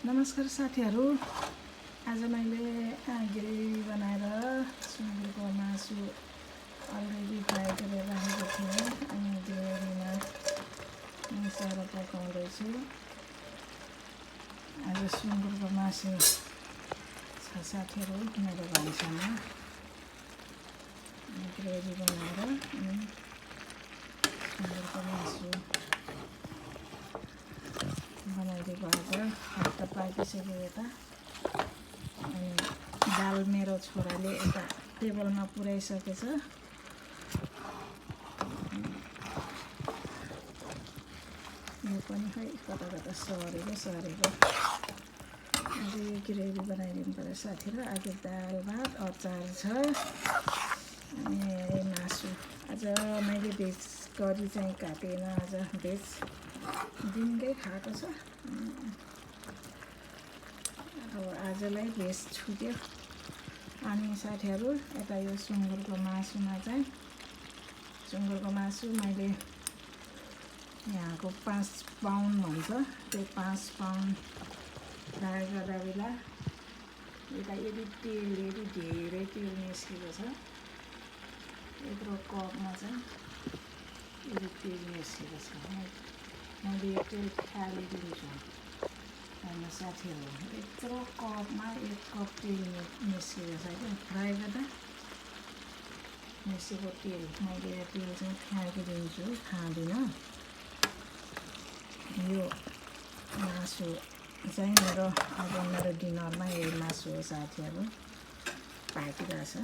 नमस्कार साथीहरू, आज मैले ग्रेभी बनाएर सुँगुरको मासु अलरेडी फ्राई गरेर राखेको थिएँ अनि ग्रेभीमा मिसाएर पकाउँदैछु। आज सुँगुरको मासु छ साथीहरू मेरो भान्सामा। ग्रेभी बनाएर सुँगुरको मासु बनाइदिएको आज हात त पाकिसक्यो यता। अनि दाल मेरो छोराले यता टेबलमा पुर्याइसकेछ। यो पनि खै कता कता सरेको आज यो ग्रेभी बनाइदिनु पर्यो साथीहरू। आज दाल भात अचार छ अनि मासु। आज मैले भेज करी चाहिँ काटेन, आज भेज दिनकै खाएको छ। अब आजलाई भेज छुट्यो। अनि साथीहरू यता यो सुँगुरको मासुमा चाहिँ सुँगुरको मासु मैले यहाँको 5 पाउन्ड भन्छ, त्यो 5 पाउन्ड फ्राई गर्दा बेला यता यदि धेरै तेल निस्केको छ। यत्रो कपमा चाहिँ यदि तेल निस्केको छ, मैले यो तेल फालिदिन्छु होइन साथीहरू। यत्रो कपमा 1 कप तेल निस्केको छ क्या फ्राई गर्दा। निस्केको तेल मैले यो तेल चाहिँ फ्याँकिदिन्छु, खाँदिनँ। यो मासु चाहिँ मेरो डिनरमा यही मासु हो साथीहरू, पाकिरहेछ।